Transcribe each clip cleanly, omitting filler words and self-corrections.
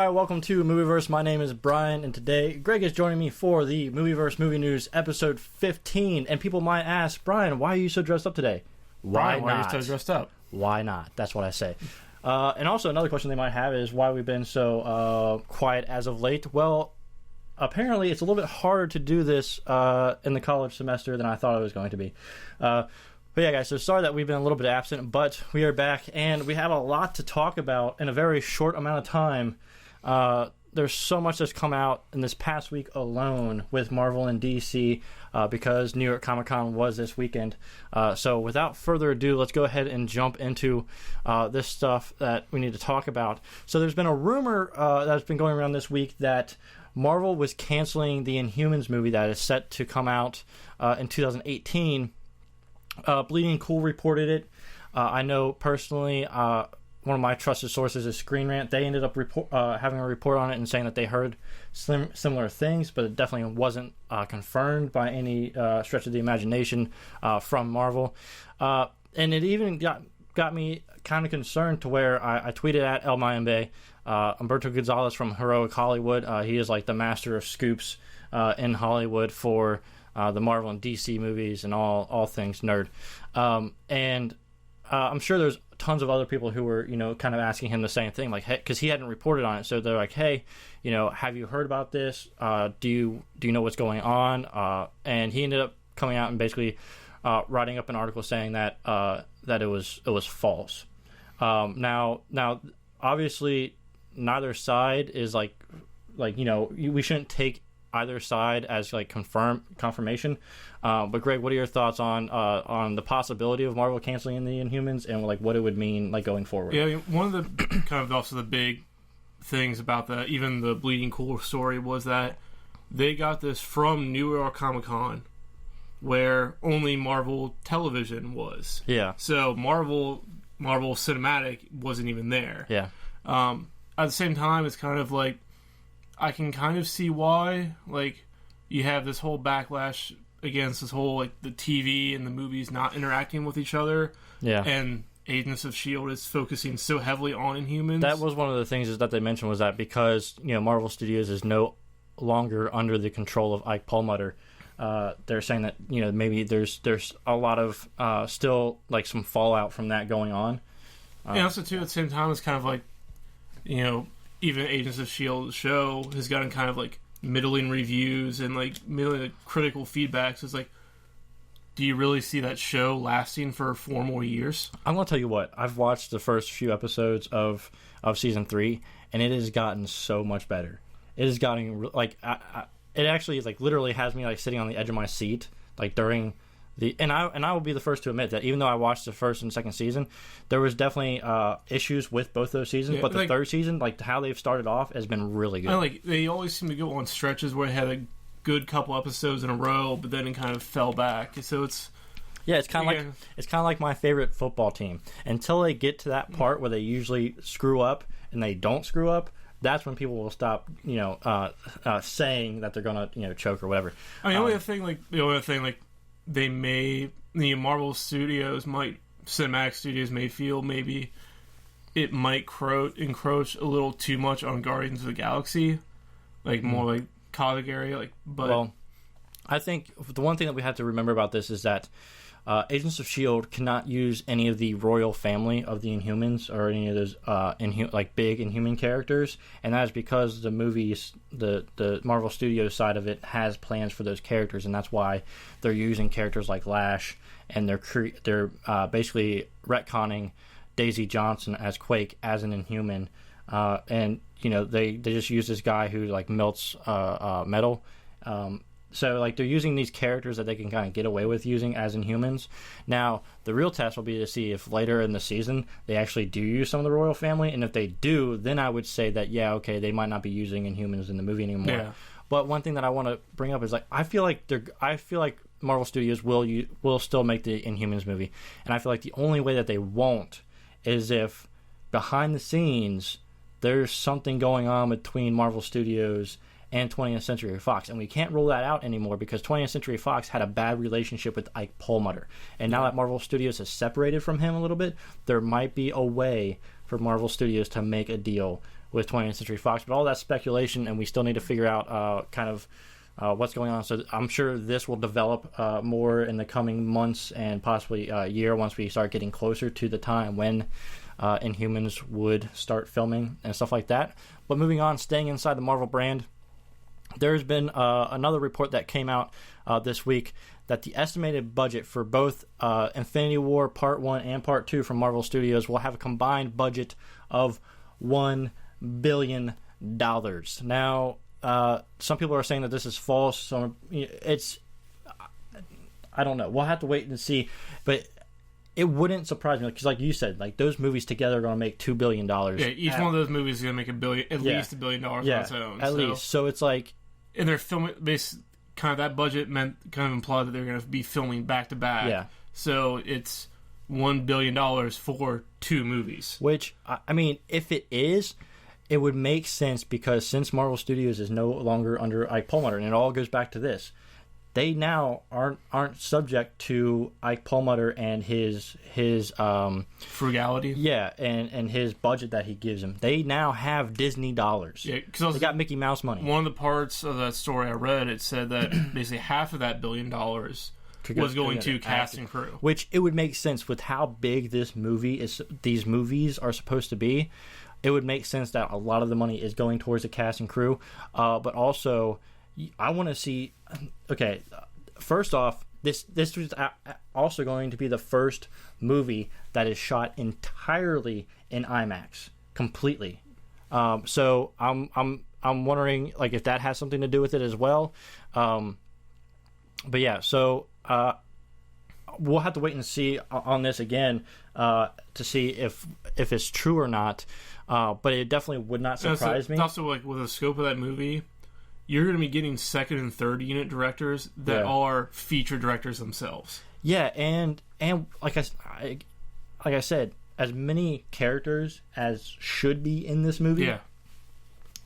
Hi, welcome to Movieverse. My name is Brian, and today Greg is joining me for the Movieverse Movie News episode 15. And people might ask, Brian, why are you so dressed up today? Why are you so dressed up? Why not? That's what I say. And also another question they might have is why we've been so quiet as of late. Well, apparently it's a little bit harder to do this in the college semester than I thought it was going to be. But yeah, guys, so sorry that we've been a little bit absent, but we are back, and we have a lot to talk about in a very short amount of time. There's so much that's come out in this past week alone with Marvel and DC because New York Comic Con was this weekend. So without further ado, let's go ahead and jump into this stuff that we need to talk about. So there's been a rumor that's been going around this week that Marvel was canceling the Inhumans movie that is set to come out in 2018. Bleeding Cool reported it. I know personally, one of my trusted sources is Screen Rant. They ended up having a report on it and saying that they heard similar things, but it definitely wasn't confirmed by any stretch of the imagination from Marvel. And it even got me kind of concerned to where I tweeted at El Mayimbe, Humberto Gonzalez from Heroic Hollywood. He is like the master of scoops in Hollywood for the Marvel and DC movies and all things nerd. And I'm sure there's tons of other people who were, kind of asking him the same thing, like, hey, because he hadn't reported on it. So they're like, hey, have you heard about this? Do you know what's going on? And he ended up coming out and basically writing up an article saying that that it was false. Now, obviously, neither side is like we shouldn't take either side as like confirmation. But Greg, what are your thoughts on the possibility of Marvel canceling the Inhumans and like what it would mean like going forward? Yeah, I mean, one of the kind of also the big things about even the Bleeding Cool story was that they got this from New York Comic Con, where only Marvel Television was. Yeah. So Marvel Cinematic wasn't even there. Yeah. At the same time, it's kind of like I can kind of see why, like, you have this whole backlash against this whole, like, the TV and the movies not interacting with each other. Yeah. And Agents of S.H.I.E.L.D. is focusing so heavily on Inhumans. That was one of the things is that they mentioned was that because, Marvel Studios is no longer under the control of Ike Perlmutter, they're saying that, maybe there's a lot of still, like, some fallout from that going on. And also, too, at the same time, it's kind of like, even Agents of S.H.I.E.L.D. show has gotten kind of like middling reviews and like middling critical feedback. So it's like, do you really see that show lasting for 4 more years? I'm gonna tell you what, I've watched the first few episodes of season 3, and it has gotten so much better. It has gotten like it actually is like literally has me like sitting on the edge of my seat like during the and I will be the first to admit that even though I watched the first and second season, there was definitely issues with both those seasons. Yeah, but the third season, like how they've started off, has been really good. And like they always seem to go on stretches where they had a good couple episodes in a row, but then it kind of fell back. So it's it's kind of like my favorite football team. Until they get to that part where they usually screw up and they don't screw up, that's when people will stop, saying that they're gonna choke or whatever. I mean, the only other thing the Marvel Studios Cinematic Studios may feel maybe it might encroach a little too much on Guardians of the Galaxy, like more like comic area, but well, I think the one thing that we have to remember about this is that Agents of S.H.I.E.L.D. cannot use any of the royal family of the Inhumans or any of those big Inhuman characters, and that is because the movies, the Marvel Studios side of it has plans for those characters, and that's why they're using characters like Lash, and they're basically retconning Daisy Johnson as Quake as an Inhuman, and they just use this guy who like melts metal. So, like, they're using these characters that they can kind of get away with using as Inhumans. Now, the real test will be to see if later in the season they actually do use some of the royal family. And if they do, then I would say that, yeah, okay, they might not be using Inhumans in the movie anymore. Yeah. But one thing that I want to bring up is, like, I feel like Marvel Studios will still make the Inhumans movie. And I feel like the only way that they won't is if behind the scenes there's something going on between Marvel Studios and 20th Century Fox, and we can't rule that out anymore because 20th Century Fox had a bad relationship with Ike Perlmutter, and now that Marvel Studios has separated from him a little bit, there might be a way for Marvel Studios to make a deal with 20th Century Fox. But all that's speculation, and we still need to figure out what's going on. So I'm sure this will develop more in the coming months and possibly a year once we start getting closer to the time when Inhumans would start filming and stuff like that. But moving on, staying inside the Marvel brand, there's been another report that came out this week that the estimated budget for both Infinity War Part 1 and Part 2 from Marvel Studios will have a combined budget of $1 billion. Now, some people are saying that this is false. So I don't know. We'll have to wait and see. But it wouldn't surprise me because, like you said, like those movies together are going to make $2 billion. Yeah, each one of those movies is going to make least $1 billion on its own. At least. So it's like, and they're filming. Kind of that budget implied that they're going to be filming back to back. Yeah. So it's $1 billion for 2 movies. Which, I mean, if it is, it would make sense because since Marvel Studios is no longer under Ike Perlmutter, and it all goes back to this, they now aren't subject to Ike Perlmutter and his frugality. Yeah, and his budget that he gives them. They now have Disney dollars. Yeah, because they got Mickey Mouse money. One of the parts of that story I read, it said that basically half of that $1 billion was going to cast and crew. Which it would make sense with how big these movies are supposed to be. It would make sense that a lot of the money is going towards the cast and crew, but also I want to see. Okay, first off, this was also going to be the first movie that is shot entirely in IMAX, completely. So I'm wondering like if that has something to do with it as well. But yeah, so we'll have to wait and see on this again to see if it's true or not. But it definitely would not surprise me. Also, like with the scope of that movie, you're going to be getting second and third unit directors that are feature directors themselves. Yeah, and like I said, as many characters as should be in this movie,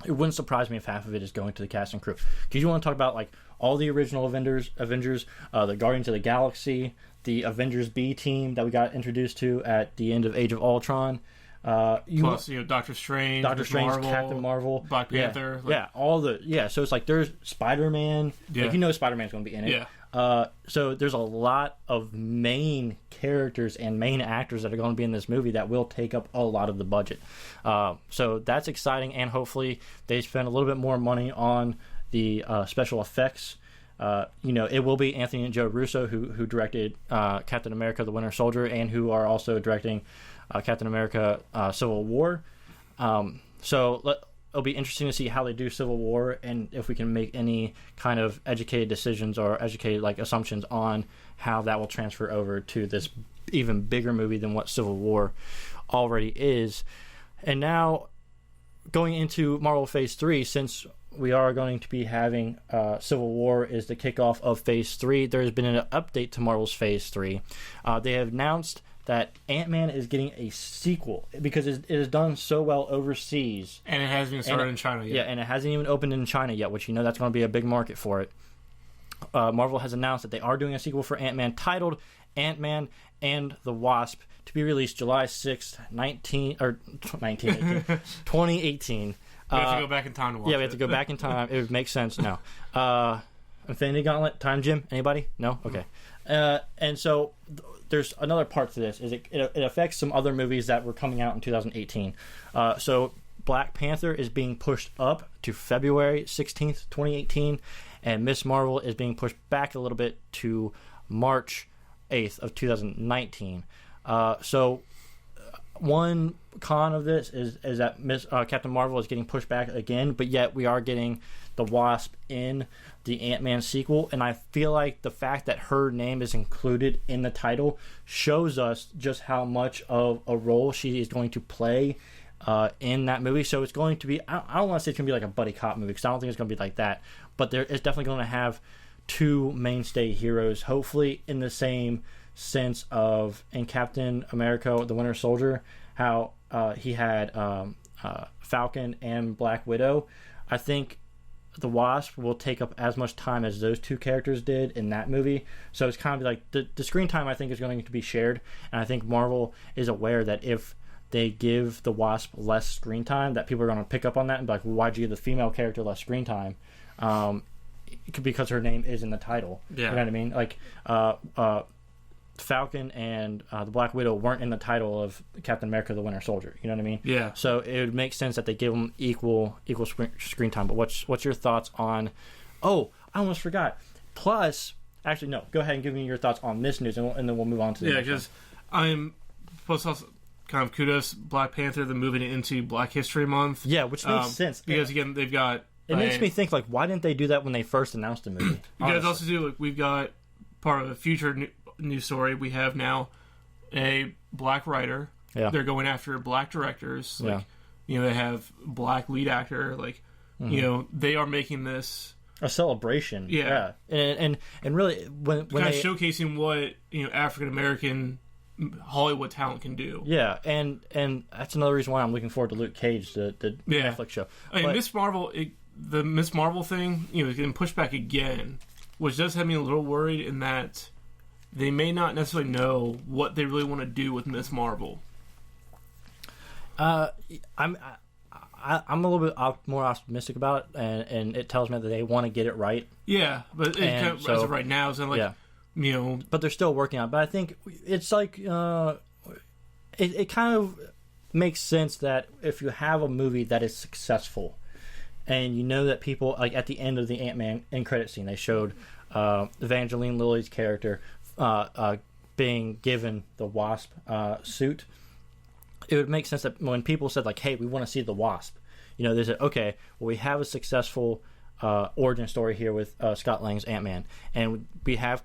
it wouldn't surprise me if half of it is going to the cast and crew. Because you want to talk about like all the original Avengers, the Guardians of the Galaxy, the Avengers B team that we got introduced to at the end of Age of Ultron. Plus, Doctor Strange, Marvel, Captain Marvel, Black Panther. So it's like there's Spider-Man. Yeah. Like, Spider-Man's going to be in it. Yeah. So there's a lot of main characters and main actors that are going to be in this movie that will take up a lot of the budget. So that's exciting, and hopefully they spend a little bit more money on the special effects. It will be Anthony and Joe Russo who directed Captain America: The Winter Soldier, and who are also directing Captain America: Civil War. It'll be interesting to see how they do Civil War and if we can make any kind of educated decisions or educated assumptions on how that will transfer over to this even bigger movie than what Civil War already is. And now going into Marvel Phase 3, since we are going to be having Civil War is the kickoff of Phase 3. There has been an update to Marvel's Phase 3. They have announced that Ant-Man is getting a sequel because it is done so well overseas. And it hasn't even started in China yet. Yeah, and it hasn't even opened in China yet, which that's going to be a big market for it. Marvel has announced that they are doing a sequel for Ant-Man titled Ant-Man and the Wasp to be released July 6th, 2018. We have to go back in time to watch it. Yeah, we have to go back in time. It would make sense now. Infinity Gauntlet, Time Gym, anybody? No? Okay. And so there's another part to this. Is it affects some other movies that were coming out in 2018. So Black Panther is being pushed up to February 16th, 2018, and Miss Marvel is being pushed back a little bit to March 8th of 2019. One con of this is that Captain Marvel is getting pushed back again, but yet we are getting the Wasp in the Ant-Man sequel, and I feel like the fact that her name is included in the title shows us just how much of a role she is going to play in that movie. So it's going to be, I don't want to say it's going to be like a buddy cop movie, because I don't think it's going to be like that, but it's definitely going to have two mainstay heroes, hopefully in the same sense of in Captain America: The Winter Soldier, how he had Falcon and Black Widow. I think the Wasp will take up as much time as those two characters did in that movie. So it's kind of like the screen time, I think, is going to be shared, and I think Marvel is aware that if they give the Wasp less screen time, that people are going to pick up on that and be like, well, why'd you give the female character less screen time? Because her name is in the title. Yeah. You know what I mean? Like, Falcon and the Black Widow weren't in the title of Captain America: The Winter Soldier. You know what I mean? Yeah. So it would make sense that they give them equal screen time. But what's your thoughts on? Oh, I almost forgot. Plus, actually, no. Go ahead and give me your thoughts on this news, and then we'll move on to the next because I'm plus also kind of kudos Black Panther. They're moving it into Black History Month. Yeah, which makes sense because again they've got. It makes me think, like, why didn't they do that when they first announced the movie? You guys also do, like, we've got part of a future news story. We have now a black writer. Yeah. They're going after black directors. Like, Yeah. You know, they have black lead actor. Like, you know, they are making this a celebration. Yeah. And really, when kind of they showcasing what, you know, African American Hollywood talent can do. Yeah, and that's another reason why I'm looking forward to Luke Cage, the Netflix show. I mean, Miss Marvel, the Miss Marvel thing, you know, is getting pushed back again, which does have me a little worried in that they may not necessarily know what they really want to do with Miss Marvel. I'm a little bit more optimistic about it, and it tells me that they want to get it right. Yeah, but kind of, as of right now, it's like, you know, but they're still working on it. But I think it's like it kind of makes sense that if you have a movie that is successful, and you know that people, like at the end of the Ant-Man end credit scene, they showed Evangeline Lilly's character being given the Wasp suit. It would make sense that when people said, like, hey, we want to see the Wasp, you know, they said, okay, well, we have a successful origin story here with Scott Lang's Ant-Man, and we have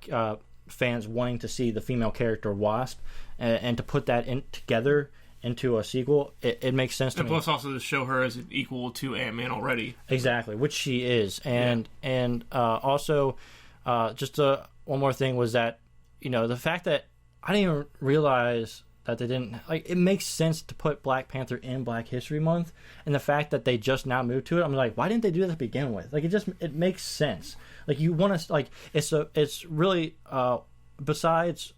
fans wanting to see the female character Wasp, and to put that in together into a sequel, it makes sense to me. And plus also to show her as an equal to Ant-Man already. Exactly, which she is. And also, just one more thing was that, you know, the fact that I didn't even realize that they didn't, like, it makes sense to put Black Panther in Black History Month, and the fact that they just now moved to it, I'm like, why didn't they do that to begin with? Like, it makes sense. Like, you want to, like, it's really besides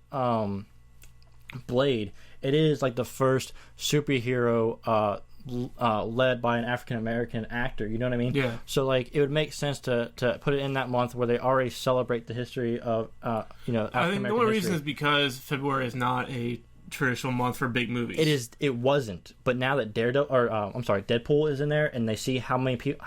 Blade, it is like the first superhero led by an African American actor. You know what I mean? Yeah. So, like, it would make sense to put it in that month where they already celebrate the history of you know, African American history. I think the only reason is because February is not a traditional month for big movies. It wasn't, but now that Deadpool is in there, and they see how many people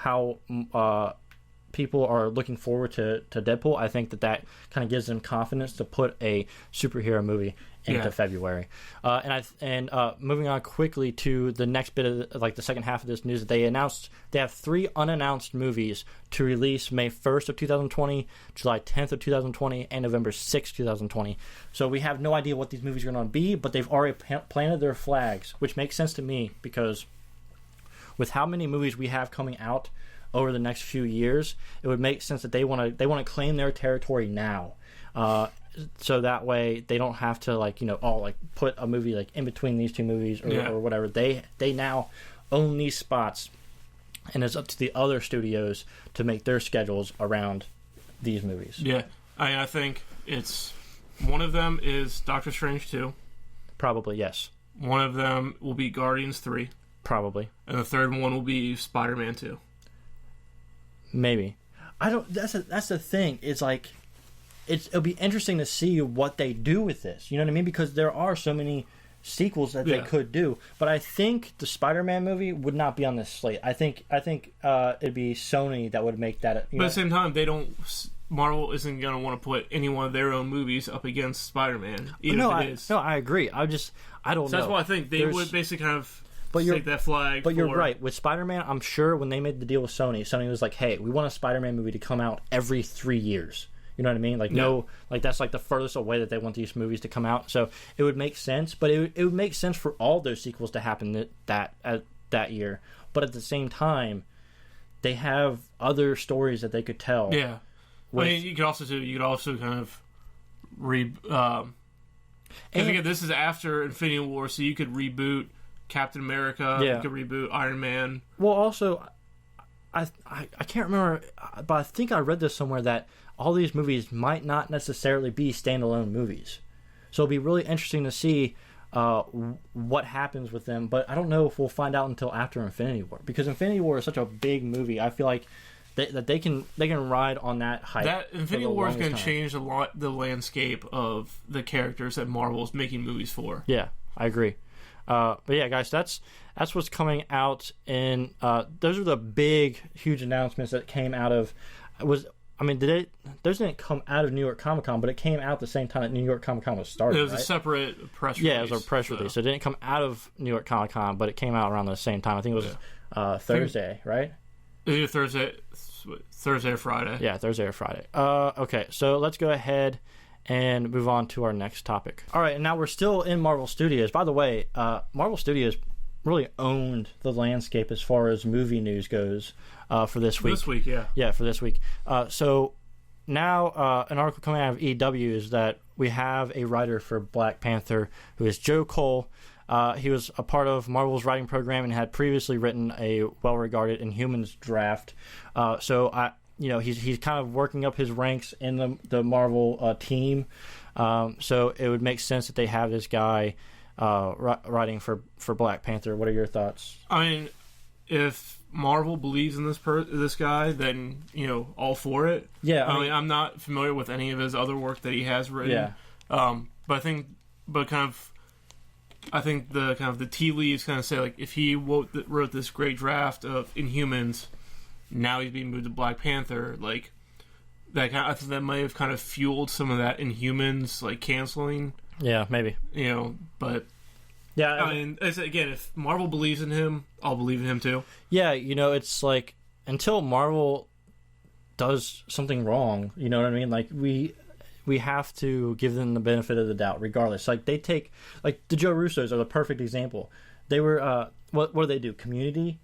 are looking forward to Deadpool, I think that kind of gives them confidence to put a superhero movie into February. And moving on quickly to the next bit of like the second half of this news, they announced they have 3 unannounced movies to release May 1st of 2020, July 10th of 2020, and November 6th, 2020. So we have no idea what these movies are going to be, but they've already planted their flags, which makes sense to me because with how many movies we have coming out over the next few years, it would make sense that they want to claim their territory now. So that way they don't have to, like, you know, put a movie like in between these two movies or whatever. They now own these spots, and it's up to the other studios to make their schedules around these movies. Yeah, I think it's one of them is Doctor Strange 2. Probably, yes. One of them will be Guardians 3. Probably. And the third one will be Spider-Man 2. Maybe. I don't. That's the thing. It's like it'll be interesting to see what they do with this. You know what I mean? Because there are so many sequels that they could do. But I think the Spider-Man movie would not be on this slate. I think it'd be Sony that would make that. But at the same time, Marvel isn't going to want to put any one of their own movies up against Spider-Man. No, I agree. I don't know. That's why I think they would basically kind of take that flag. But you're right. With Spider-Man, I'm sure when they made the deal with Sony was like, hey, we want a Spider-Man movie to come out every 3 years. You know what I mean? Like, that's like the furthest away that they want these movies to come out. So it would make sense, but it would make sense for all those sequels to happen that year. But at the same time, they have other stories that they could tell. Yeah. I mean, you could also kind of and again, this is after Infinity War, so you could reboot Captain America. Yeah. You could reboot Iron Man. Well, also, I can't remember, but I think I read this somewhere that all these movies might not necessarily be standalone movies. So it'll be really interesting to see what happens with them. But I don't know if we'll find out until after Infinity War, because Infinity War is such a big movie. I feel like they can ride on that hype. That Infinity War is going to change the landscape of the characters that Marvel's making movies for. Yeah, I agree. But yeah, guys, that's what's coming out in. Those are the big, huge announcements that came out of. Those didn't come out of New York Comic Con, but it came out the same time that New York Comic Con was starting. It was right? a separate press release. Yeah, it was a press release. So it didn't come out of New York Comic Con, but it came out around the same time. I think it was Thursday, right? Either Thursday or Friday. Yeah, Thursday or Friday. Okay, so let's go ahead and move on to our next topic. All right, and now we're still in Marvel Studios. By the way, Marvel Studios really owned the landscape as far as movie news goes for this week. This week, yeah. Yeah, for this week. So now an article coming out of EW is that we have a writer for Black Panther who is Joe Cole. He was a part of Marvel's writing program and had previously written a well-regarded Inhumans draft. He's kind of working up his ranks in the Marvel team. So it would make sense that they have this guy writing for Black Panther. What are your thoughts? I mean, if Marvel believes in this guy, then all for it. Yeah, I mean, I'm not familiar with any of his other work that he has written. Yeah. I think the tea leaves kind of say, like, if he wrote this great draft of Inhumans, now he's being moved to Black Panther, like I think that might have kind of fueled some of that Inhumans like canceling. Yeah, maybe. But yeah, I mean, again, if Marvel believes in him, I'll believe in him too. Yeah, it's like until Marvel does something wrong, you know what I mean? Like we have to give them the benefit of the doubt, regardless. Like they take, like the Joe Russos are the perfect example. They were what do they do? Community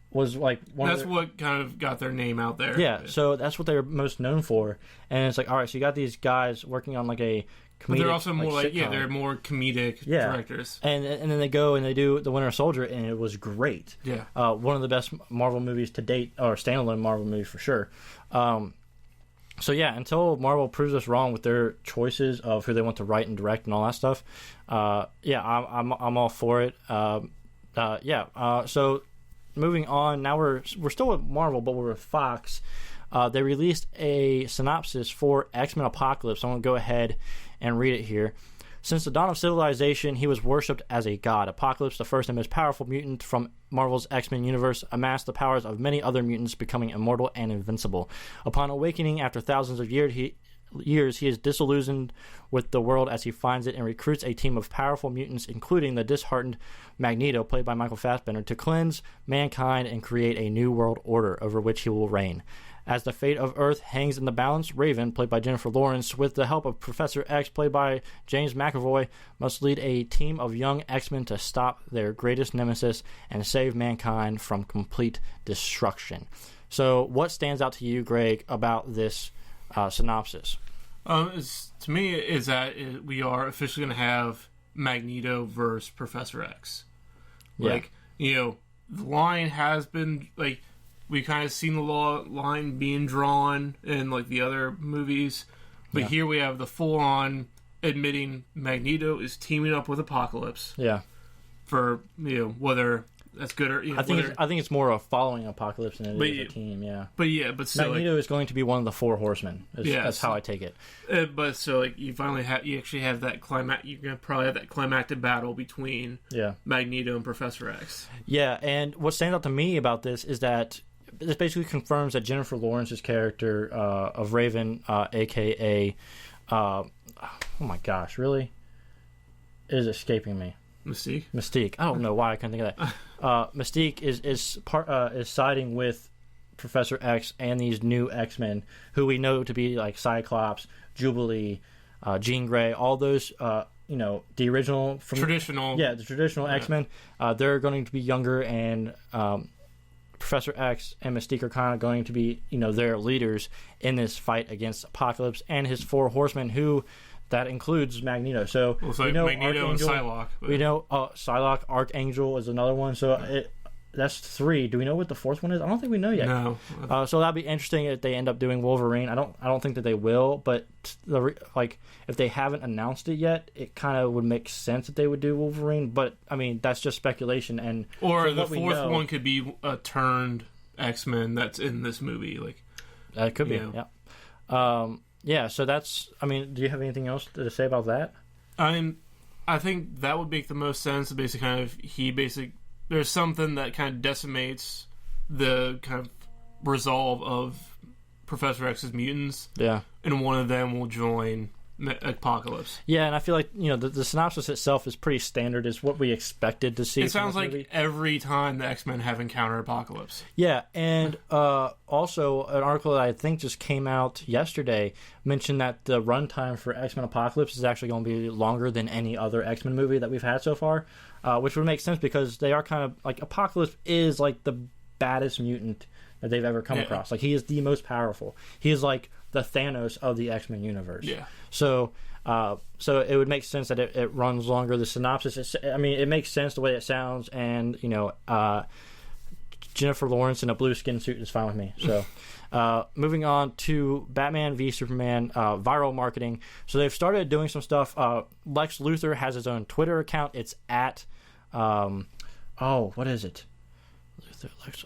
was like what kind of got their name out there. Yeah, so that's what they were most known for. And it's like, all right, so you got these guys working on like a comedic, but they're also more they're more comedic directors. And then they go and they do The Winter Soldier, and it was great. Yeah, one of the best Marvel movies to date, or standalone Marvel movie for sure. So yeah, until Marvel proves us wrong with their choices of who they want to write and direct and all that stuff, I'm all for it. So moving on, now we're still with Marvel, but we're with Fox. They released a synopsis for X-Men Apocalypse. I'm going to go ahead and read it here. Since the dawn of civilization, he was worshipped as a god. Apocalypse, the first and most powerful mutant from Marvel's X-Men universe, amassed the powers of many other mutants, becoming immortal and invincible. Upon awakening after thousands of years, he is disillusioned with the world as he finds it and recruits a team of powerful mutants, including the disheartened Magneto, played by Michael Fassbender, to cleanse mankind and create a new world order over which he will reign. As the fate of Earth hangs in the balance, Raven, played by Jennifer Lawrence, with the help of Professor X, played by James McAvoy, must lead a team of young X-Men to stop their greatest nemesis and save mankind from complete destruction. So what stands out to you, Greg, about this synopsis? To me, is that we are officially going to have Magneto versus Professor X. Like, the line has been, like, we kind of seen the line being drawn in, like, the other movies. But here we have the full-on admitting Magneto is teaming up with Apocalypse. Yeah. For, whether that's good or... I think it's more of following Apocalypse than it is a team, But still... Magneto is going to be one of the four horsemen. That's how I take it. But so, like, you actually have that you're going to probably have that climactic battle between Magneto and Professor X. Yeah, and what stands out to me about this is that this basically confirms that Jennifer Lawrence's character of Raven, a.k.a. Oh my gosh, really? It is escaping me. Mystique. I don't know why I can't think of that. Mystique is siding with Professor X and these new X-Men, who we know to be like Cyclops, Jubilee, Jean Grey, all those. The original traditional. Yeah, the traditional X-Men. They're going to be younger, and Professor X and Mystique are kind of going to be, their leaders in this fight against Apocalypse and his four horsemen, who that includes Magneto. So we know Magneto and Psylocke. We know Psylocke, Archangel is another one. So that's 3. Do we know what the 4th one is? I don't think we know yet. No. So that'd be interesting if they end up doing Wolverine. I don't think that they will, but if they haven't announced it yet, it kind of would make sense that they would do Wolverine. But I mean, that's just speculation. And or the 4th one could be a turned X-Men that's in this movie. Like that could be. Yeah. Yeah. So that's. I mean, do you have anything else to say about that? I think that would make the most sense. Basically, there's something that kind of decimates the kind of resolve of Professor X's mutants. Yeah. And one of them will join Apocalypse. Yeah, and I feel like, the synopsis itself is pretty standard. It's what we expected to see. It sounds like every time the X-Men have encountered Apocalypse. Yeah, and also an article that I think just came out yesterday mentioned that the runtime for X-Men Apocalypse is actually going to be longer than any other X-Men movie that we've had so far, which would make sense because they are kind of like Apocalypse is like the baddest mutant that they've ever come across. Like, he is the most powerful. He is like the Thanos of the X-Men universe. Yeah. So it would make sense that it runs longer. The synopsis, it makes sense the way it sounds, and Jennifer Lawrence in a blue skin suit is fine with me. So, moving on to Batman v Superman viral marketing. So they've started doing some stuff. Lex Luthor has his own Twitter account. It's at what is it?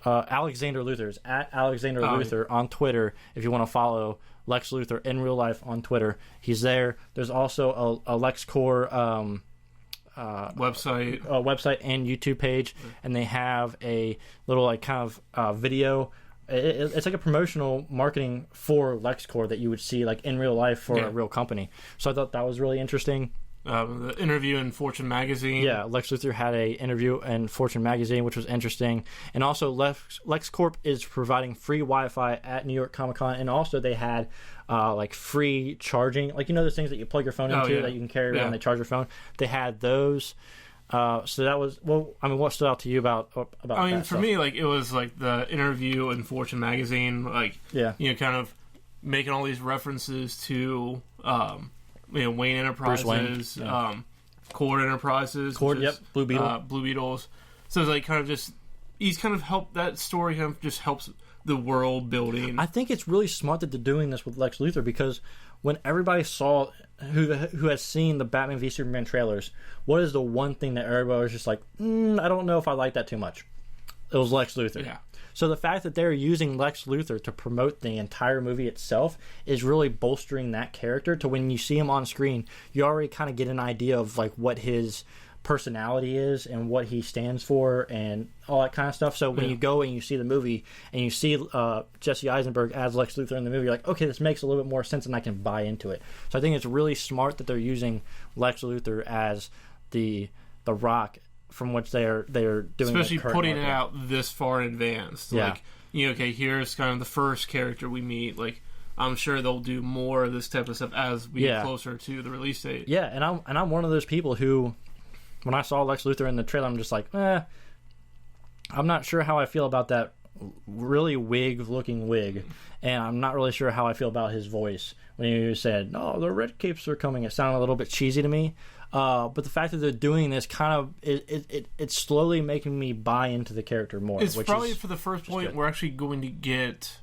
Alexander Luthor is at Alexander Luthor on Twitter. If you want to follow Lex Luthor in real life on Twitter, he's there. There's also a LexCorp website and YouTube page, and they have a little kind of video. It's like a promotional marketing for LexCorp that you would see like in real life for a real company. So I thought that was really interesting. The interview in Fortune magazine. Yeah, Lex Luthor had a interview in Fortune magazine, which was interesting. And also, LexCorp is providing free Wi-Fi at New York Comic Con, and also they had free charging, those things that you plug your phone into that you can carry around. They charge your phone. They had those. So that was what stood out to you about? For me, it was the interview in Fortune magazine, kind of making all these references to. Wayne Enterprises, Cord Enterprises, Blue Beetle, Blue Beetles. So it's he's kind of helped that story. Kind of just helps the world building. I think it's really smart that they're doing this with Lex Luthor, because when everybody saw who has seen the Batman v Superman trailers, what is the one thing that everybody was just like, I don't know if I like that too much? It was Lex Luthor. Yeah. So the fact that they're using Lex Luthor to promote the entire movie itself is really bolstering that character, to when you see him on screen, you already kind of get an idea of what his personality is and what he stands for and all that kind of stuff. So when you go and you see the movie and you see Jesse Eisenberg as Lex Luthor in the movie, you're like, okay, this makes a little bit more sense and I can buy into it. So I think it's really smart that they're using Lex Luthor as the Rock, from which they're doing, especially putting it out this far in advance. Yeah. Here's kind of the first character we meet. I'm sure they'll do more of this type of stuff as we get closer to the release date. Yeah, and I'm one of those people who, when I saw Lex Luthor in the trailer, I'm just like, I'm not sure how I feel about that really looking wig, and I'm not really sure how I feel about his voice when he said, "No, the red capes are coming." It sounded a little bit cheesy to me. But the fact that they're doing this kind of it's slowly making me buy into the character more. It's probably for the first point we're actually going to get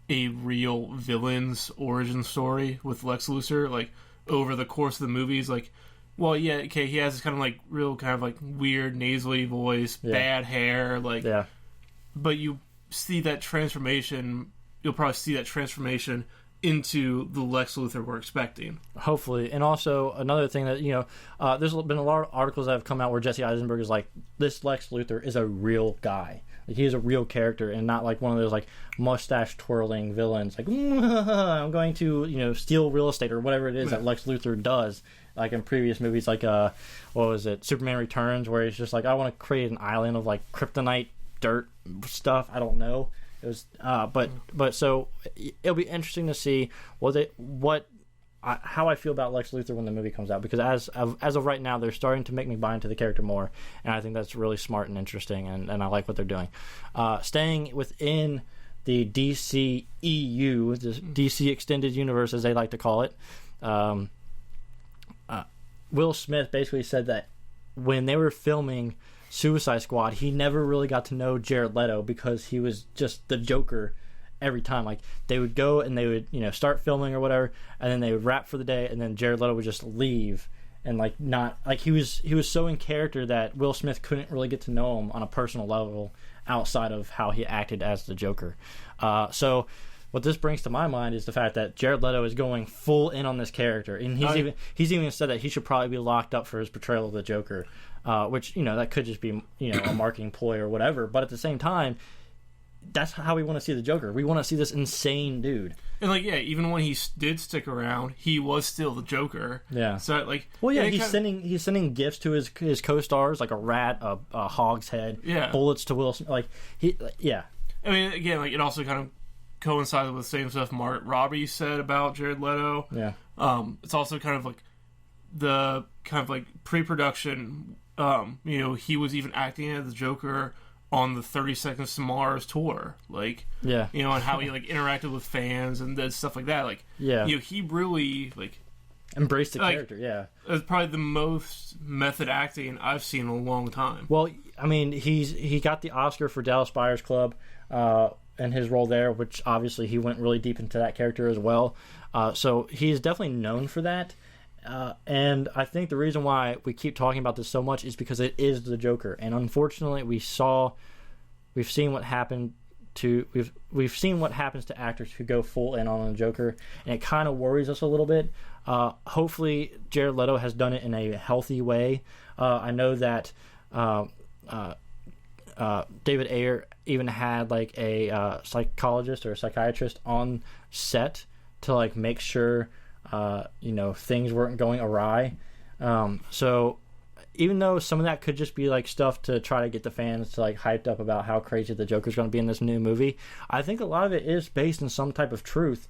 a real villain's origin story with Lex Luthor, over the course of the movies. He has this kind of real kind of weird nasally voice, bad hair, but you see that transformation. You'll probably see that transformation into the Lex Luthor we're expecting. Hopefully. And also, another thing that, there's been a lot of articles that have come out where Jesse Eisenberg is like, this Lex Luthor is a real guy. He is a real character and not one of those, mustache twirling villains. I'm going to, steal real estate or whatever it is that Lex Luthor does. In previous movies, what was it? Superman Returns, where he's just I want to create an island of, kryptonite dirt stuff. I don't know. It was, but so it'll be interesting to see how I feel about Lex Luthor when the movie comes out, because as of right now, they're starting to make me buy into the character more, and I think that's really smart and interesting, and I like what they're doing. Staying within the DCEU, the DC Extended Universe, as they like to call it, Will Smith basically said that when they were filming Suicide Squad, he never really got to know Jared Leto because he was just the Joker every time. Like, they would go and they would, start filming or whatever, and then they would wrap for the day, and then Jared Leto would just leave. And he was so in character that Will Smith couldn't really get to know him on a personal level outside of how he acted as the Joker. So what this brings to my mind is the fact that Jared Leto is going full in on this character, and he's even said that he should probably be locked up for his portrayal of the Joker, which that could just be a marketing ploy or whatever. But at the same time, that's how we want to see the Joker. We want to see this insane dude. And even when he did stick around, he was still the Joker. Yeah. So he's sending gifts to his co-stars, like a rat, a hog's head, bullets to Will Smith. I mean, again, it also kind of coincided with the same stuff Margaret Robbie said about Jared Leto. Yeah. It's also kind of the pre-production. He was even acting as the Joker on the 30 Seconds to Mars tour, and how he interacted with fans and did stuff like that. He really embraced the character. Yeah, it's probably the most method acting I've seen in a long time. Well, I mean, he got the Oscar for Dallas Buyers Club and his role there, which obviously he went really deep into that character as well. So he's definitely known for that. And I think the reason why we keep talking about this so much is because it is the Joker, and unfortunately, we've seen what happens to actors who go full in on the Joker, and it kind of worries us a little bit. Hopefully, Jared Leto has done it in a healthy way. I know that David Ayer even had a psychologist or a psychiatrist on set to make sure things weren't going awry. So even though some of that could just be stuff to try to get the fans to hyped up about how crazy the Joker's going to be in this new movie, I think a lot of it is based in some type of truth,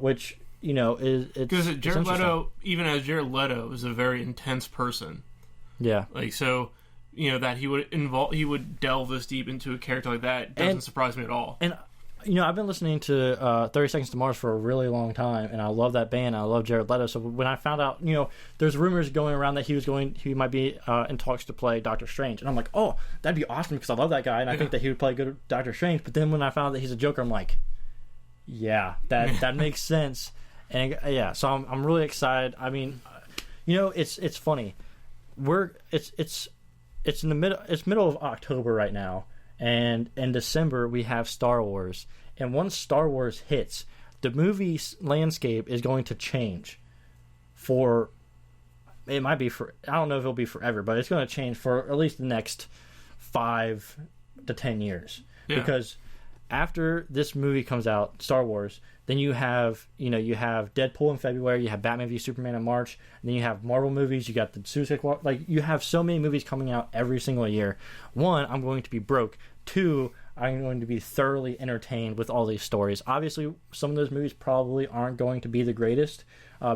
which is because Jared Leto, even as Jared Leto, is a very intense person. Yeah, that he would delve this deep into a character like that doesn't surprise me at all. And I've been listening to 30 Seconds to Mars for a really long time, and I love that band. I love Jared Leto. So when I found out, there's rumors going around that he might be in talks to play Doctor Strange, and I'm like, oh, that'd be awesome because I love that guy, and I think that he would play good Doctor Strange. But then when I found out that he's a Joker, I'm like, yeah, that makes sense. And so I'm really excited. I mean, it's funny. It's in the middle of October right now. And in December, we have Star Wars. And once Star Wars hits, the movie landscape is going to change it might be I don't know if it'll be forever, but it's going to change for at least the next 5 to 10 years. Yeah. Because after this movie comes out, Star Wars, then you have Deadpool in February, you have Batman v Superman in March, and then you have Marvel movies, you got the Suicide Squad, you have so many movies coming out every single year. 1, I'm going to be broke. 2, I'm going to be thoroughly entertained with all these stories. Obviously, some of those movies probably aren't going to be the greatest,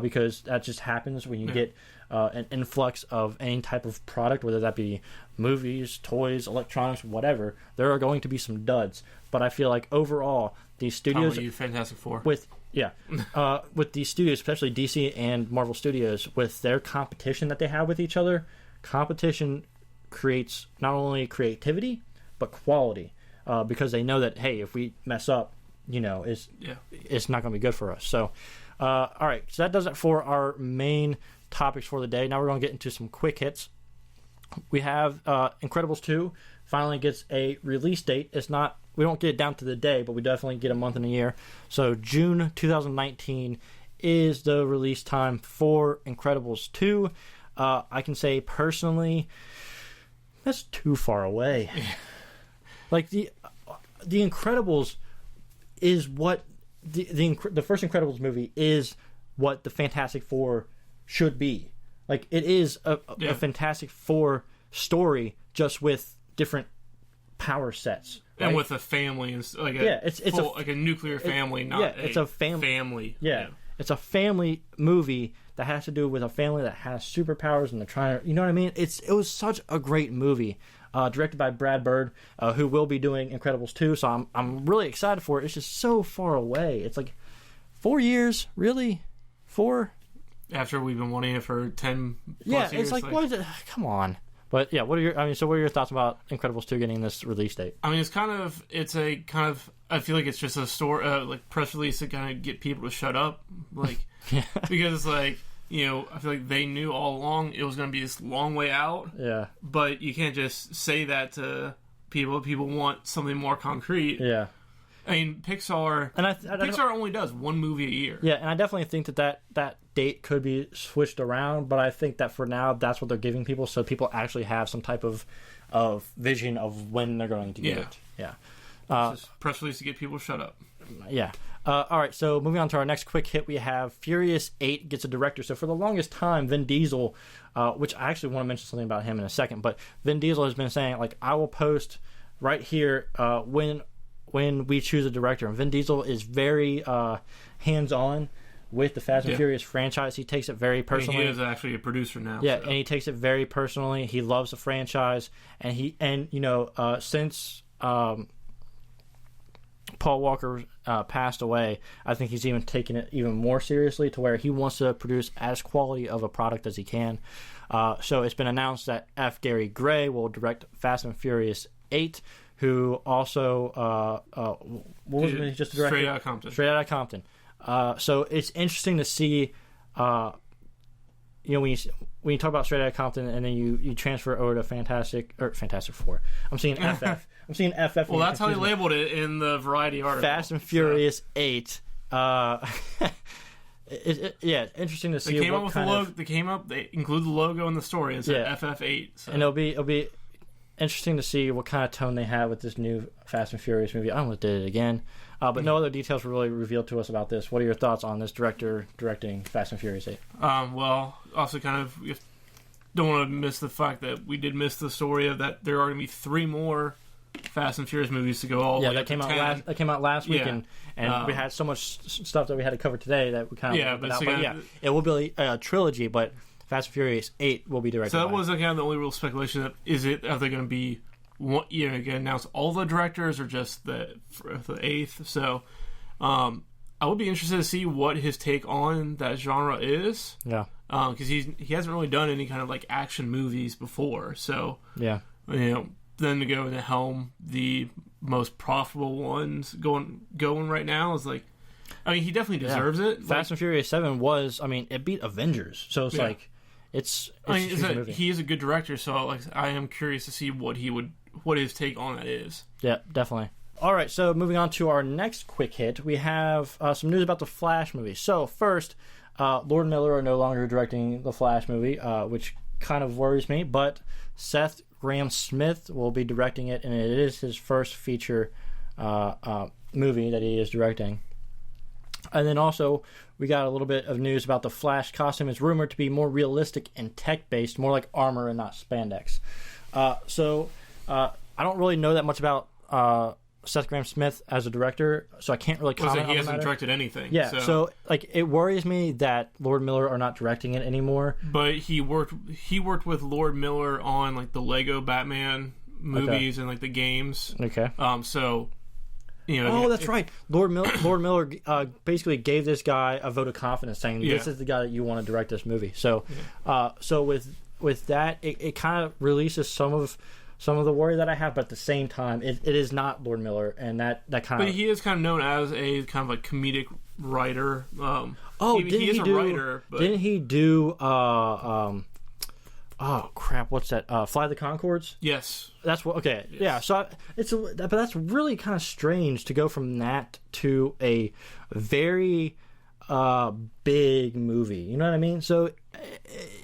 because that just happens when you get an influx of any type of product, whether that be movies, toys, electronics, whatever. There are going to be some duds. But I feel like overall, these studios, Fantastic Four, with these studios, especially DC and Marvel Studios, with their competition that they have with each other, competition creates not only creativity but quality, because they know that, hey, if we mess up, it's not going to be good for us. So, all right, so that does it for our main topics for the day. Now we're going to get into some quick hits. We have Incredibles 2 finally gets a release date. We don't get it down to the day, but we definitely get a month and a year. So June 2019 is the release time for Incredibles 2. I can say personally, that's too far away. The Incredibles is what the first Incredibles movie is what the Fantastic Four should be. It is a Fantastic Four story, just with different power sets. Right? And with a family, it's a nuclear family, it's a family. Yeah, it's a family movie that has to do with a family that has superpowers, and they're trying to, you know what I mean? It was such a great movie, directed by Brad Bird, who will be doing Incredibles 2. So I'm really excited for it. It's just so far away. It's 4 years, really, 4. After we've been wanting it for 10 plus years. It's what is it? Come on. But yeah, what are your thoughts about Incredibles 2 getting this release date? I mean, I feel like it's just a story, like press release to kind of get people to shut up, like, Yeah. because like, you know, I feel like they knew all along it was going to be this long way out. Yeah. But you can't just say that to people. People want something more concrete. Yeah. I mean, Pixar only does one movie a year. Yeah, and I definitely think that date could be switched around, but I think that for now, that's what they're giving people, so people actually have some type of vision of when they're going to get it. Yeah. Just press release to get people to shut up. Yeah. All right, so moving on to our next quick hit, we have Furious 8 gets a director. So for the longest time, Vin Diesel, which I actually want to mention something about him in a second, but Vin Diesel has been saying, like, I will post right here when we choose a director. And Vin Diesel is very hands-on with the Fast and Furious franchise. He takes it very personally. I mean, he is actually a producer now. Yeah, so. And he takes it very personally. He loves the franchise, and since Paul Walker passed away, I think he's even taken it even more seriously, to where he wants to produce as quality of a product as he can. So it's been announced that F. Gary Gray will direct Fast and Furious 8, who also what was it just directed? Straight Outta Compton. So it's interesting to see, when you talk about Straight Outta Compton and then you transfer over to Fantastic Four. I'm seeing FF. I'm seeing FF. Well, that's how they labeled it in the Variety article. Fast and Furious 8. Interesting to see. They came up with the logo. They include the logo in the story and said FF8. So. And it'll be interesting to see what kind of tone they have with this new Fast and Furious movie. I almost did it again. But no other details were really revealed to us about this. What are your thoughts on this director directing Fast and Furious 8? Well, also kind of don't want to miss the fact that we did miss the story of that there are going to be 3 more Fast and Furious movies to go all the way that came out last week, and we had so much stuff that we had to cover today that we kind of it will be a trilogy, but Fast and Furious 8 will be directed. So that was kind of the only real speculation. Are they going to be announce all the directors or just the 8th? So I would be interested to see what his take on that genre is. Yeah. Because he hasn't really done any kind of like action movies before. So then to go to helm the most profitable ones going right now is like, I mean, he definitely deserves it. Fast and Furious 7 was, I mean, it beat Avengers, so it's like it's I mean, he is a good director, so like I am curious to see what his take on that is. Yeah, definitely. All right, so moving on to our next quick hit, we have some news about the Flash movie. So first, Lord Miller are no longer directing the Flash movie, which kind of worries me, but Seth Grahame-Smith will be directing it, and it is his first feature movie that he is directing. And then also, we got a little bit of news about the Flash costume. It's rumored to be more realistic and tech-based, more like armor and not spandex. So I don't really know that much about Seth Grahame-Smith as a director, so I can't really comment on he hasn't directed anything. Yeah, so like it worries me that Lord Miller are not directing it anymore. But he worked with Lord Miller on like the Lego Batman movies and like the games. Okay. So that's right. Lord Miller basically gave this guy a vote of confidence, saying this is the guy that you want to direct this movie. So, so with that, it kind of releases some of the worry that I have, but at the same time, it is not Lord Miller, and that kind of. But he is kind of known as a kind of like comedic writer. He is a writer. But... Didn't he do? Oh crap! What's that? Fly the Conchords? Yes. That's what. Okay, yes. Yeah. So but that's really kind of strange to go from that to a very big movie. You know what I mean? So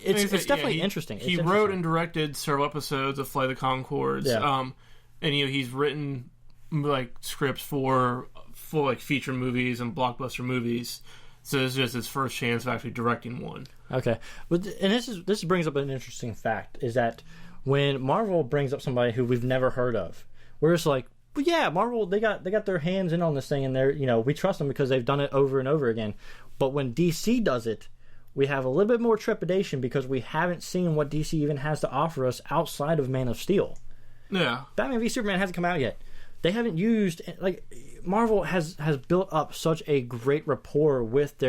it's definitely interesting. He wrote and directed several episodes of Fly the Conchords. Yeah. And he's written like scripts for like feature movies and blockbuster movies. So this is just his first chance of actually directing one. Okay, and this brings up an interesting fact: is that when Marvel brings up somebody who we've never heard of, we're just like, well, yeah, Marvel they got their hands in on this thing, and they're we trust them because they've done it over and over again. But when DC does it, we have a little bit more trepidation because we haven't seen what DC even has to offer us outside of Man of Steel. Yeah, Batman v Superman hasn't come out yet. They haven't used Marvel has built up such a great rapport with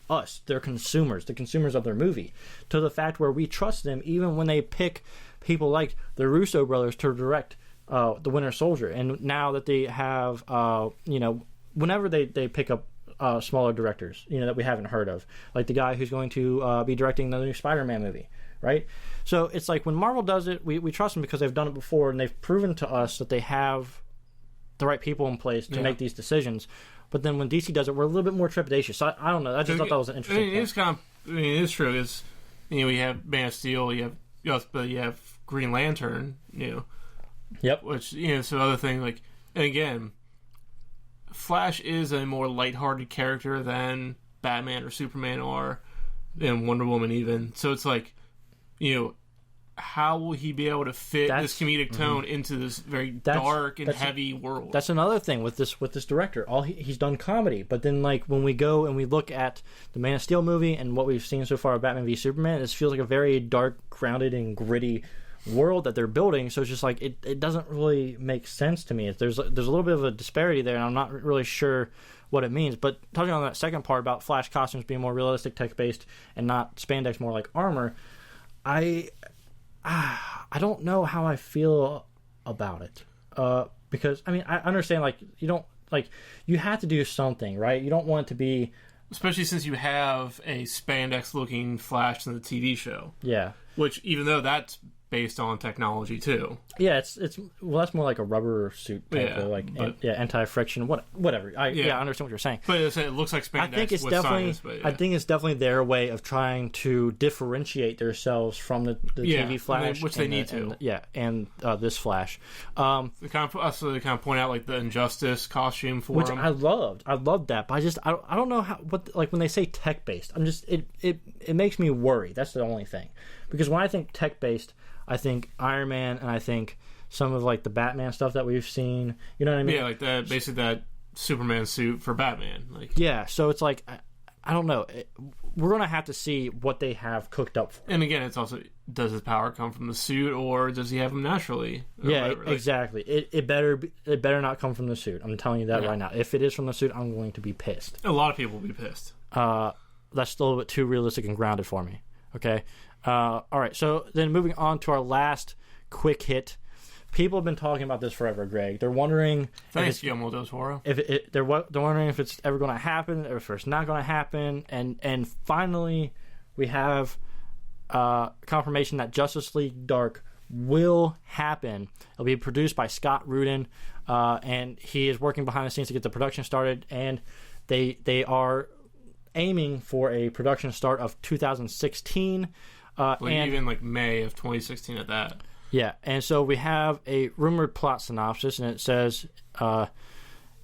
us, their consumers, the consumers of their movie, to the fact where we trust them even when they pick people like the Russo brothers to direct The Winter Soldier. And now that they have, whenever they pick up smaller directors, that we haven't heard of, like the guy who's going to be directing the new Spider-Man movie, right? So it's like when Marvel does it, we trust them because they've done it before and they've proven to us that they have the right people in place to make these decisions. But then when DC does it, we're a little bit more trepidatious. So I don't know. I just thought that was an interesting point. It is true. It's, we have Man of Steel, you have Green Lantern, Yep. Which, so other thing, like, and again, Flash is a more lighthearted character than Batman or Superman or Wonder Woman even. So it's like, how will he be able to fit this comedic tone into this very dark and heavy world? That's another thing with this director. He's done comedy, but then like when we go and we look at the Man of Steel movie and what we've seen so far of Batman v Superman, it feels like a very dark, grounded, and gritty world that they're building. So it's just like it doesn't really make sense to me. There's a little bit of a disparity there, and I'm not really sure what it means. But touching on that second part about Flash costumes being more realistic, tech based, and not spandex, more like armor, I don't know how I feel about it, because I understand you have to do something, right? You don't want it to be, especially since you have a spandex looking Flash in the TV show. Yeah, which even though that's based on technology too. Yeah, it's that's more like a rubber suit type of anti-friction, whatever. I understand what you're saying. But it looks like spandex. I think it's definitely their way of trying to differentiate themselves from the TV Flash, which they need to. And this Flash. They kind of point out like the Injustice costume for which him. I loved that, but I don't know when they say tech based, it makes me worry. That's the only thing, because when I think tech based, I think Iron Man, and I think some of like the Batman stuff that we've seen. You know what I mean? Yeah, like that, basically that Superman suit for Batman. So it's like I don't know. We're gonna have to see what they have cooked up for. And again, it's also, does his power come from the suit or does he have them naturally? Exactly. It better not come from the suit. I'm telling you that right now. If it is from the suit, I'm going to be pissed. A lot of people will be pissed. That's still a little bit too realistic and grounded for me. Okay. All right, so then moving on to our last quick hit. People have been talking about this forever, Greg. They're wondering... Thanks, Guillermo del Toro. They're wondering if it's ever going to happen, or if it's not going to happen. And finally, we have confirmation that Justice League Dark will happen. It'll be produced by Scott Rudin, and he is working behind the scenes to get the production started. And they are aiming for a production start of 2016. Even like May of 2016 at that. Yeah, and so we have a rumored plot synopsis, and it says it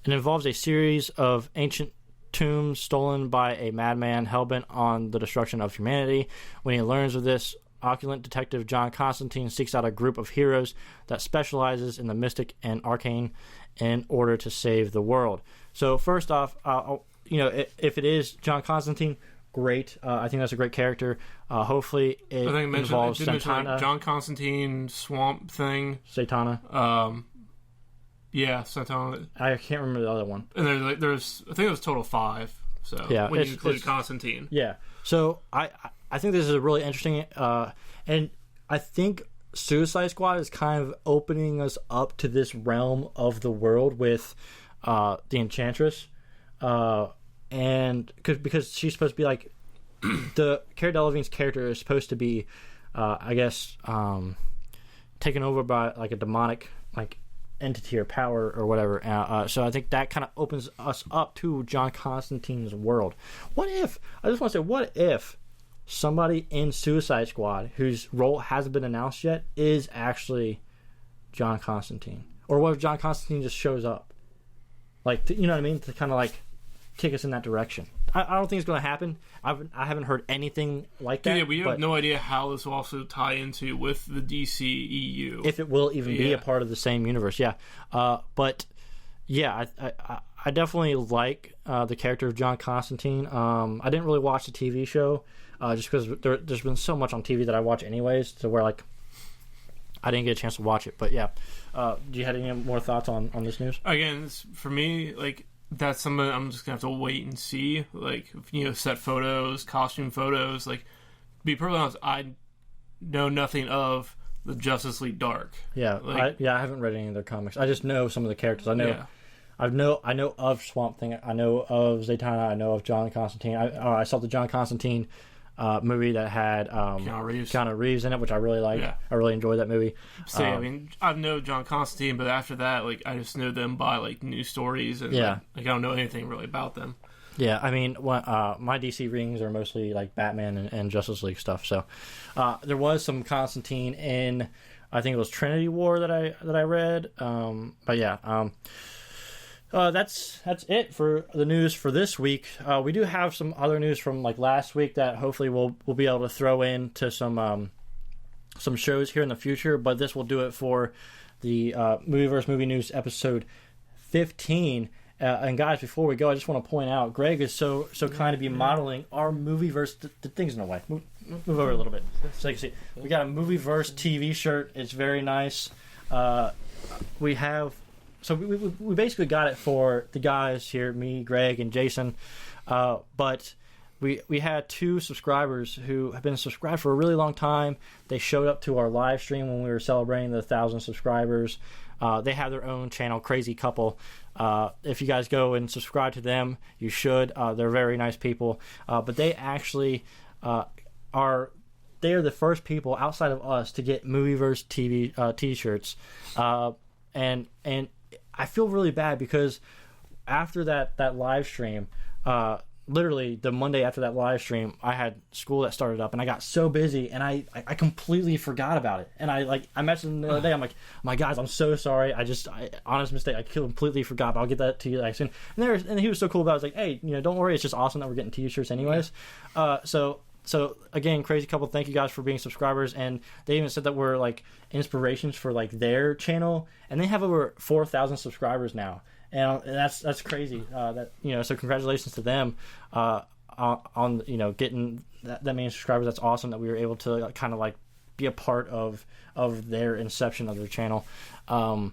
involves a series of ancient tombs stolen by a madman hellbent on the destruction of humanity. When he learns of this, opulent detective John Constantine seeks out a group of heroes that specializes in the mystic and arcane in order to save the world. So first off, if it is John Constantine, great. I think that's a great character. Hopefully it involves Satana. Like John Constantine, Swamp Thing. Satana. Satana. I can't remember the other one. And there's I think it was total 5. So when you include Constantine. Yeah. So I think this is a really interesting and I think Suicide Squad is kind of opening us up to this realm of the world with the Enchantress. And because she's supposed to be like the Cara Delevingne's character is supposed to be taken over by like a demonic like entity or power or whatever, so I think that kind of opens us up to John Constantine's world. What if somebody in Suicide Squad whose role hasn't been announced yet is actually John Constantine? Or what if John Constantine just shows up, like, you know what I mean, to kind of like take us in that direction? I don't think it's going to happen. I haven't heard anything like that. Yeah, we have no idea how this will also tie into with the DC EU. If it will even be a part of the same universe, but yeah, I definitely like the character of John Constantine. I didn't really watch the TV show just because there's been so much on TV that I watch anyways, to where like I didn't get a chance to watch it. But yeah, do you have any more thoughts on this news? Again, for me, like, that's something I'm just gonna have to wait and see. Like, set photos, costume photos. Like, to be perfectly honest, I know nothing of the Justice League Dark. Yeah, like, I haven't read any of their comics. I just know some of the characters. I know. Yeah. I know of Swamp Thing. I know of Zatanna. I know of John Constantine. I saw the John Constantine movie that had Keanu Reeves in it, which I really liked. Yeah. I really enjoyed that movie. So, I mean, I know John Constantine, but after that, like, I just know them by, like, news stories, and like, I don't know anything really about them. Yeah, I mean, my DC rings are mostly like Batman and Justice League stuff. So there was some Constantine in, I think it was Trinity War that I read. But yeah. That's it for the news for this week. We do have some other news from like last week that hopefully we'll be able to throw into some shows here in the future. But this will do it for the Movieverse Movie News episode 15. And guys, before we go, I just want to point out Greg is so kind to be modeling our Movieverse. The thing's in the way. Move over a little bit so you can see. We got a Movieverse TV shirt. It's very nice. We have. So we basically got it for the guys here, me, Greg, and Jason. But we had 2 subscribers who have been subscribed for a really long time. They showed up to our live stream when we were celebrating the 1,000 subscribers. They have their own channel, Crazy Couple. If you guys go and subscribe to them, you should. They're very nice people. But they actually are the first people outside of us to get Movieverse TV T-shirts. And I feel really bad because after that live stream, literally the Monday after that live stream, I had school that started up, and I got so busy, and I completely forgot about it. And I messaged them the other day. I'm like, my guys, I'm so sorry. Honest mistake. I completely forgot. But I'll get that to you like soon. And he was so cool about it. I was like, hey, don't worry. It's just awesome that we're getting T-shirts anyways. So again, Crazy Couple, thank you guys for being subscribers, and they even said that we're like inspirations for like their channel, and they have over 4,000 subscribers now, and that's crazy. So congratulations to them on getting that many subscribers. That's awesome that we were able to kind of like be a part of their inception of their channel. But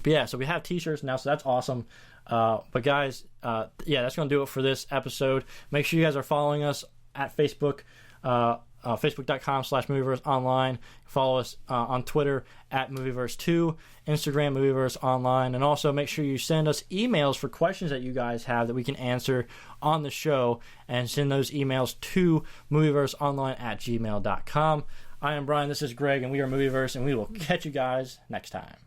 yeah, so we have T-shirts now, so that's awesome. But guys, that's gonna do it for this episode. Make sure you guys are following us at Facebook, facebook.com/Movieverse online. Follow us on Twitter at Movieverse2, Instagram Movieverse online, and also make sure you send us emails for questions that you guys have that we can answer on the show, and send those emails to movieverseonline@gmail.com. I am Brian, this is Greg, and we are Movieverse, and we will catch you guys next time.